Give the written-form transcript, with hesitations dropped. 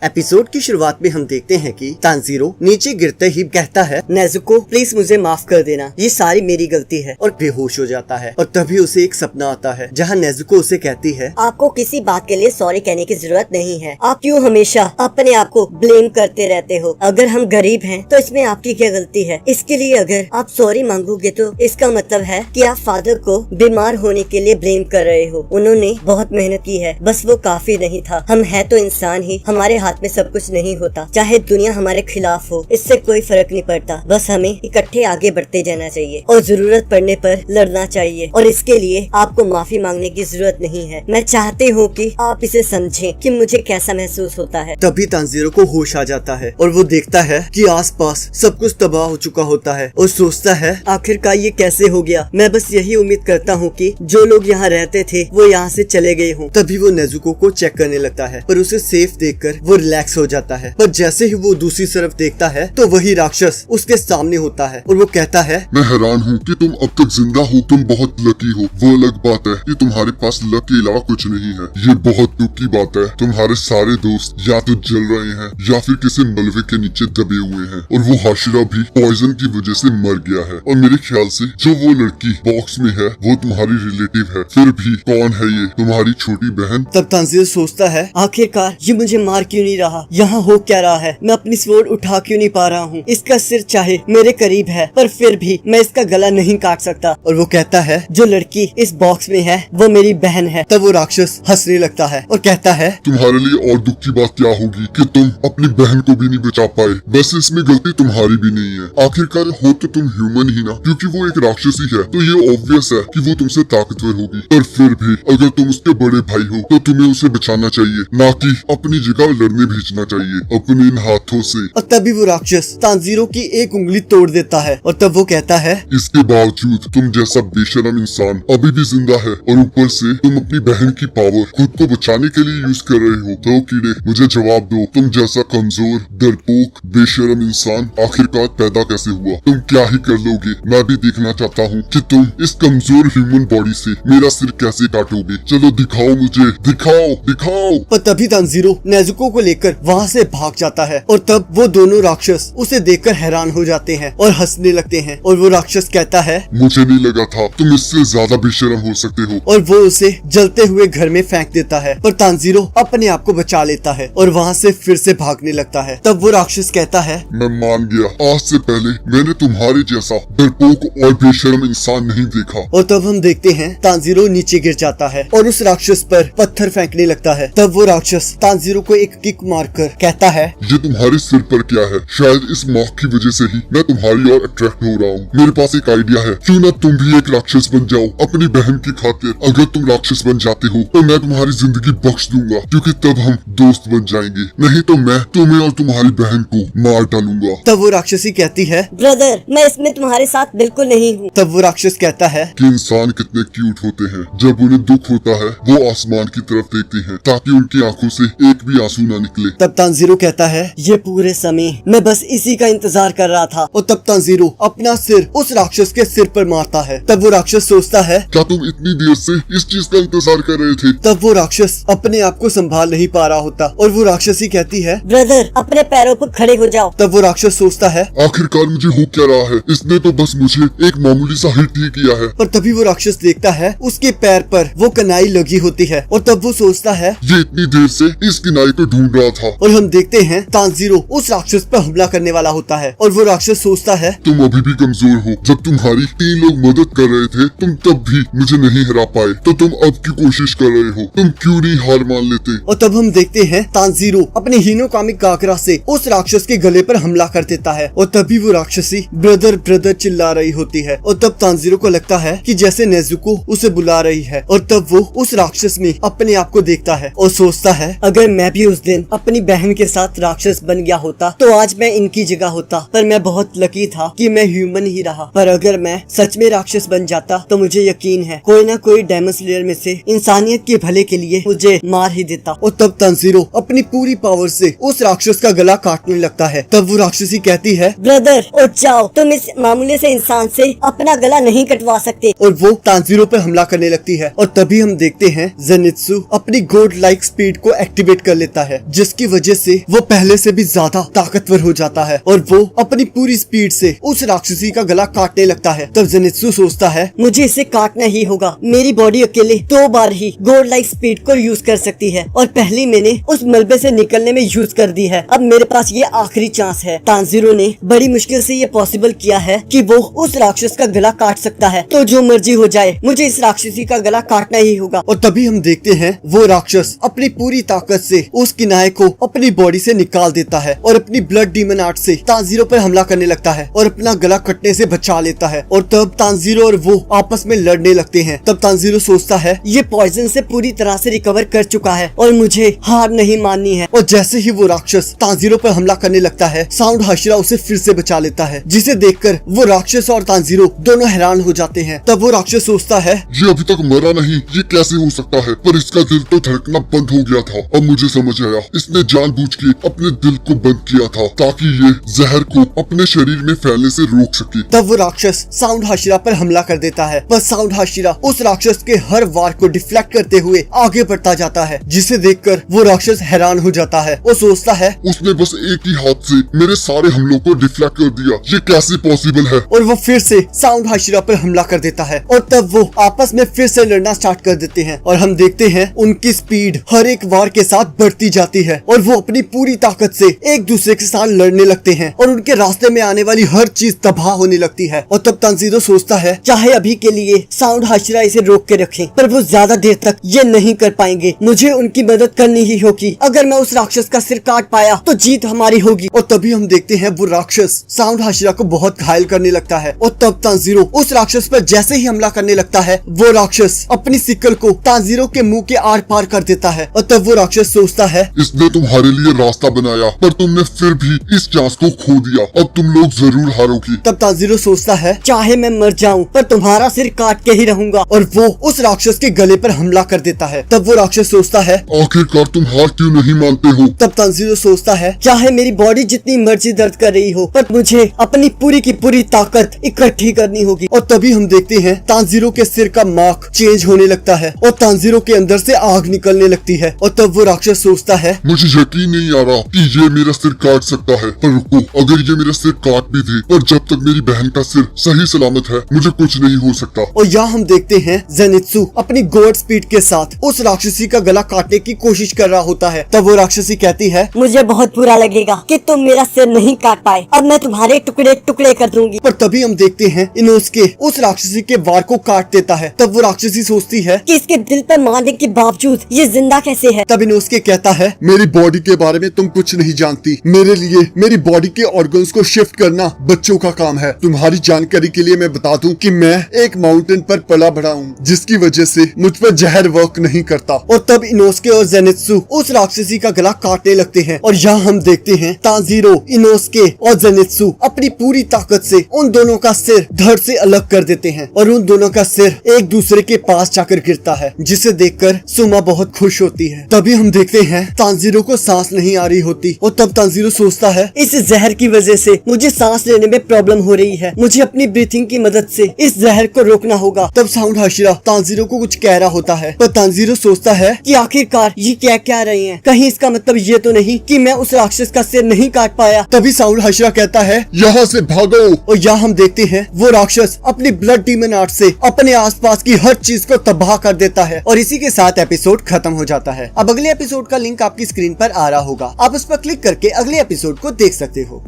Episode की शुरुआत में हम देखते हैं कि तानजीरो नीचे गिरते ही कहता है, नेजुको प्लीज मुझे माफ कर देना, ये सारी मेरी गलती है, और बेहोश हो जाता है। और तभी उसे एक सपना आता है जहाँ नेजुको उसे कहती है, आपको किसी बात के लिए सॉरी कहने की जरूरत नहीं है। आप क्यों हमेशा अपने आप को ब्लेम करते रहते हो? अगर हम गरीब हैं तो इसमें आपकी क्या गलती है? इसके लिए अगर आप सॉरी मांगोगे तो इसका मतलब है कि आप फादर को बीमार होने के लिए ब्लेम कर रहे हो। उन्होंने बहुत मेहनत की है, बस वो काफी नहीं था। हम है तो इंसान ही, हमारे हाथ में सब कुछ नहीं होता। चाहे दुनिया हमारे खिलाफ हो, इससे कोई फर्क नहीं पड़ता। बस हमें इकट्ठे आगे बढ़ते जाना चाहिए और जरूरत पड़ने पर लड़ना चाहिए। और इसके लिए आपको माफी मांगने की जरूरत नहीं है। मैं चाहती हूँ कि आप इसे समझें कि मुझे कैसा महसूस होता है। तभी तानजीरो को होश आ जाता है और वो देखता है कि आसपास सब कुछ तबाह हो चुका होता है और सोचता है आखिरकार ये कैसे हो गया। मैं बस यही उम्मीद करता हूँ कि जो लोग यहाँ रहते थे वो यहाँ से चले गए हों। तभी वो नेजुको को चेक करने लगता है, पर उसे सेफ देखकर वो रिलैक्स हो जाता है। पर जैसे ही वो दूसरी तरफ देखता है तो वही राक्षस उसके सामने होता है और वो कहता है, मैं हैरान हूँ कि तुम अब तक जिंदा हो। तुम बहुत लकी हो। वो अलग बात है कि तुम्हारे पास लक के अलावा कुछ नहीं है। ये बहुत दुख की बात है। तुम्हारे सारे दोस्त या तो जल रहे हैं या फिर किसी मलबे के नीचे दबे हुए हैं, और वो हाशिरा भी पॉइजन की वजह से मर गया है। और मेरे ख्याल से जो वो लड़की बॉक्स में है वो तुम्हारी रिलेटिव है। फिर भी कौन है ये? तुम्हारी छोटी बहन? तब तानजीरो सोचता है आखिरकार ये मुझे मार क्यों नहीं रहा, यहाँ हो क्या रहा है, मैं अपनी स्वॉर्ड उठा क्यों नहीं पा रहा हूँ। इसका सिर चाहे मेरे करीब है पर फिर भी मैं इसका गला नहीं काट सकता। और वो कहता है जो लड़की इस बॉक्स में है वो मेरी बहन है। तब वो राक्षस हंसने लगता है और कहता है, तुम्हारे लिए और दुख की बात क्या होगी कि तुम अपनी बहन को भी नहीं बचा पाए। बस इसमें गलती तुम्हारी भी नहीं है। आखिरकार हो तो तुम ह्यूमन ही ना, क्योंकि वो एक राक्षसी है तो ये ऑब्वियस है कि वो तुमसे ताकतवर होगी। पर फिर भी अगर तुम उसके बड़े भाई हो तो तुम्हें उसे बचाना चाहिए, ना कि अपनी जगह लड़ने भेजना चाहिए अपने इन हाथों से। और तभी वो राक्षस तानजीरो की एक उंगली तोड़ देता है और तब वो कहता है, इसके बावजूद तुम जैसा बेशरम इंसान अभी भी जिंदा है, और ऊपर से तुम अपनी बहन की पावर खुद को बचाने के लिए यूज कर रहे हो। तो कीड़े मुझे जवाब दो, तुम जैसा कमजोर, डरपोक, बेशरम इंसान आखिरकार पैदा कैसे हुआ? तुम क्या ही कर लोगे? मैं भी देखना चाहता हूँ कि तुम इस कमजोर ह्यूमन बॉडी से मेरा सिर कैसे काटोगे। चलो दिखाओ मुझे, दिखाओ दिखाओ। पर तभी तानजीरो नेजुको को लेकर वहाँ से भाग जाता है और तब वो दोनों राक्षस उसे देखकर हैरान हो जाते हैं और हंसने लगते हैं। और वो राक्षस कहता है, मुझे नहीं लगा था तुम इससे ज्यादा बेशरम हो सकते हो। और वो उसे जलते हुए घर में फेंक देता है। पर तानजीरो अपने आप को बचा लेता है और वहाँ से फिर से भागने लगता है। तब वो राक्षस कहता है, मैं मान गया, आज से पहले मैंने तुम्हारे जैसा डरपोक और बेशरम इंसान नहीं देखा। और तब हम देखते हैं तानजीरो नीचे गिर जाता है और उस राक्षस पर पत्थर फेंकने लगता है। तब वो राक्षस तानजीरो को एक किक मारकर कहता है, ये तुम्हारे सिर पर क्या है? शायद इस मौत की वजह से ही मैं तुम्हारी ओर अट्रैक्ट हो रहा हूँ। मेरे पास एक आइडिया है, क्यों ना तुम भी एक राक्षस बन जाओ अपनी बहन की खातिर। अगर तुम राक्षस बन जाते हो तो मैं तुम्हारी जिंदगी बख्श दूंगा, क्योंकि तब हम दोस्त बन जाएंगे। नहीं तो मैं तुम्हें और तुम्हारी बहन को मार डालूंगा। तब वो राक्षसी कहती है, ब्रदर मैं इसमें तुम्हारे साथ बिल्कुल नहीं हूँ। तब वो राक्षस कहता है कि इंसान कितने क्यूट होते हैं। जब उन्हें दुख होता है वो आसमान की तरफ देखते हैं ताकि उनकी आंखों से एक भी आंसू न निकले। तब तानजीरो कहता है, ये पूरे समय मैं बस इसी का इंतजार कर रहा था। और तब तानजीरो अपना सिर उस राक्षस के सिर पर मारता है। तब वो राक्षस सोचता है, क्या तुम इतनी देर से इस चीज का इंतजार कर रहे थे? तब वो राक्षस अपने आप को संभाल नहीं पा रहा होता और वो राक्षसी कहती है, ब्रदर अपने पैरों पर खड़े हो जाओ। तब वो राक्षस सोचता है, आखिरकार मुझे हो क्या रहा है? इसने तो बस मुझे एक मामूली सा हिट ही किया है। पर तभी वो राक्षस देखता है उसके पैर पर वो कनाई लगी होती है और तब वो सोचता है, ये इतनी देर से इस किनारे को ढूंढ रहा था। और हम देखते हैं तानजीरो उस राक्षस पर हमला करने वाला होता है और वो राक्षस सोचता है, तुम अभी भी कमजोर हो। जब तुम्हारी 3 लोग मदद कर रहे थे तुम तब भी मुझे नहीं हरा पाए, तो तुम अब की कोशिश कर रहे हो। तुम क्यों नहीं हार मान लेते? और तब हम देखते हैं तानजीरो अपने हीनोकामी गागरा से उस राक्षस के गले पर हमला कर देता है और तभी वो राक्षसी ब्रदर ब्रदर चिल्ला रही होती है। और तब तानजीरो को लगता है कि जैसे नेजुको उसे बुला रही है और तब वो उस राक्षस में अपने आप को देखता है और सोचता है, अगर मैं भी उस दिन अपनी बहन के साथ राक्षस बन गया होता तो आज मैं इनकी जगह होता। पर मैं बहुत लकी था कि मैं ह्यूमन ही रहा। पर अगर मैं सच में राक्षस बन जाता तो मुझे यकीन है कोई ना कोई डेमन स्लेयर में से इंसानियत के भले के लिए मुझे मार ही देता। और तब तानजीरो अपनी पूरी पावर से उस राक्षस का गला काटने लगता है। तब वो राक्षसी कहती है, ब्रदर उठ जाओ, तुम इस मामूली से इंसान से अपना गला नहीं कटवा सकते। और वो तानजीरो पर हमला करने लगती है। और तभी हम देखते हैं जेनित्सु अपनी गॉड लाइक स्पीड को एक्टिवेट कर लेता है, जिसकी वजह से वो पहले से भी ज्यादा ताकतवर हो जाता है और वो अपनी पूरी स्पीड से उस राक्षसी का गला काटने लगता है। तब जेनित्सु सोचता है, मुझे इसे काटना ही होगा। मेरी बॉडी अकेले 2 बार ही गॉड लाइक स्पीड को यूज कर सकती है और पहली मैंने उस मलबे से निकलने में यूज कर दी है। अब मेरे पास ये आखिरी चांस है। तांजीरो ने बड़ी मुश्किल से ये पॉसिबल किया है कि वो उस राक्षस का गला काट सकता है, तो जो मर्जी हो जाए मुझे इस राक्षसी का गला काटना ही होगा। और तभी हम देखते हैं वो राक्षस अपनी पूरी ताकत से उस किनारे को अपनी बॉडी से निकाल देता है और अपनी ब्लड डीमन आर्ट से तांजीरो पर हमला करने लगता है और अपना गला कटने से बचा लेता है। और तब तांजीरो और वो आपस में लड़ने लगते हैं। तब तांजीरो सोचता है, ये पॉइजन से पूरी तरह से रिकवर कर चुका है और मुझे हार नहीं माननी है। और जैसे ही वो राक्षस तांजीरो पर हमला करने लगता है, साउंड हाशिरा उसे फिर से बचा लेता है, जिसे देखकर वो राक्षस और तांजीरो दोनों हैरान हो जाते हैं। तब वो राक्षस सोचता है, ये अभी तक मरा नहीं, ये कैसे हो सकता है? पर इसका दिल तो धड़कना बंद हो गया था। अब मुझे समझ आया, इसने जानबूझ के अपने दिल को बंद किया था ताकि ये जहर को अपने शरीर में फैलने से रोक सके। तब वो राक्षस साउंड हाशिरा पर हमला कर देता है, पर साउंड हाशिरा उस राक्षस के हर वार को डिफ्लेक्ट करते हुए आगे बढ़ता जाता है, जिसे देखकर वो राक्षस हैरान हो जाता है और सोचता है, उसने बस एक ही हाथ से मेरे सारे हमलों को डिफ्लेक्ट कर दिया, ये कैसे पॉसिबल है? और वो फिर से साउंड हाशिरा पर हमला कर देता है और तब वो आपस में फिर से लड़ना स्टार्ट कर देते हैं। और हम देखते हैं उनकी स्पीड हर एक वार के साथ बढ़ती जाती है और वो अपनी पूरी ताकत से एक दूसरे के साथ लड़ने लगते हैं और उनके रास्ते में आने वाली हर चीज तबाह होने लगती है। और तब तांजीरो सोचता है, चाहे अभी के लिए साउंड हाशिरा इसे रोक के रखें, पर वो ज्यादा देर तक ये नहीं कर पाएंगे। मुझे उनकी मदद करनी ही होगी। अगर मैं उस राक्षस का सिर काट पाया तो जीत हमारी होगी। और तभी हम देखते हैं वो राक्षस साउंड हाशिरा को बहुत घायल करने लगता है और तब तांजीरो उस राक्षस पर जैसे ही हमला करने लगता है, वो राक्षस अपनी सिकल को तांजीरो के मुंह के आर पार कर देता है। और तब वो राक्षस सोचता है, इसने तुम्हारे लिए रास्ता बनाया पर तुमने फिर भी इस चांस को खो दिया, अब तुम लोग जरूर हारोगी। तब तांजीरो सोचता है, चाहे मैं मर जाऊं पर तुम्हारा सिर काट के ही रहूंगा। और वो उस राक्षस के गले पर हमला कर देता है। तब वो राक्षस सोचता है, आखिरकार तुम हार क्यों नहीं मानते हो? तब तांजीरो सोचता है, चाहे मेरी बॉडी जितनी मर्जी दर्द कर रही हो, पर मुझे अपनी पूरी की पूरी ताकत इकट्ठी करनी होगी। और तभी हम देखते हैं तांजीरो के सिर का मार्क चेंज होने लगता है और तांजीरो के अंदर से आग निकलने लगती है। और तब वो राक्षस सोचता है, मुझे यकीन नहीं आ रहा कि ये मेरा सिर काट सकता है। पर रुको, अगर ये मेरा सिर काट भी दे, पर जब तक मेरी बहन का सिर सही सलामत है मुझे कुछ नहीं हो सकता। और यहाँ हम देखते हैं जेनित्सु अपनी गॉड स्पीड के साथ उस राक्षसी का गला काटने की कोशिश कर रहा होता है। तब वो राक्षसी कहती है, मुझे बहुत बुरा लगेगा कि तुम मेरा सिर नहीं काट पाए। अब मैं तुम्हारे टुकड़े टुकड़े कर दूंगी। पर तभी हम देखते हैं इनोस्के उस राक्षसी के वार को काट देता है। तब वो राक्षसी सोचती है कि इसके दिल पर मारने के बावजूद ये जिंदा कैसे है। तब इनोस्के कहता है, मेरी बॉडी के बारे में तुम कुछ नहीं जानती। मेरे लिए मेरी बॉडी के ऑर्गन्स को शिफ्ट करना बच्चों का काम है। तुम्हारी जानकारी के लिए मैं बता दूं कि मैं एक माउंटेन पर पला बड़ा हूँ, जिसकी वजह से मुझ पर जहर वर्क नहीं करता। और तब इनोस्के और जेनित्सु उस राक्षसी का गला काटने लगते हैं। और यहाँ हम देखते हैं तांजीरो, इनोस्के और जेनित्सु अपनी पूरी ताकत से उन दोनों का सिर धड़ से अलग कर देते हैं और उन दोनों का सिर एक दूसरे के पास जाकर गिरता है, जिसे देखकर सुमा बहुत खुश होती है। तभी हम देखते हैं तांजीरो को सांस नहीं आ रही होती और तब तांजीरो सोचता है, इस जहर की वजह से मुझे सांस लेने में प्रॉब्लम हो रही है। मुझे अपनी ब्रीथिंग की मदद से इस जहर को रोकना होगा। तब साउंड हाशिरा तांजीरो को कुछ कह रहा होता है, पर तांजीरो सोचता है कि आखिरकार ये क्या कह रहे हैं। कहीं इसका मतलब ये तो नहीं कि मैं उस राक्षस का सिर नहीं काट पाया। तभी साउंड हाशिरा कहता है, यहाँ से भागो। और यहाँ हम देखते हैं वो राक्षस अपनी ब्लड डीमन आर्ट से अपने आसपास की हर चीज को तबाह कर देता है। और इसी के साथ एपिसोड खत्म हो जाता है। अब अगले एपिसोड का लिंक आपकी स्क्रीन पर आ रहा होगा, आप उस पर क्लिक करके अगले एपिसोड को देख सकते हो।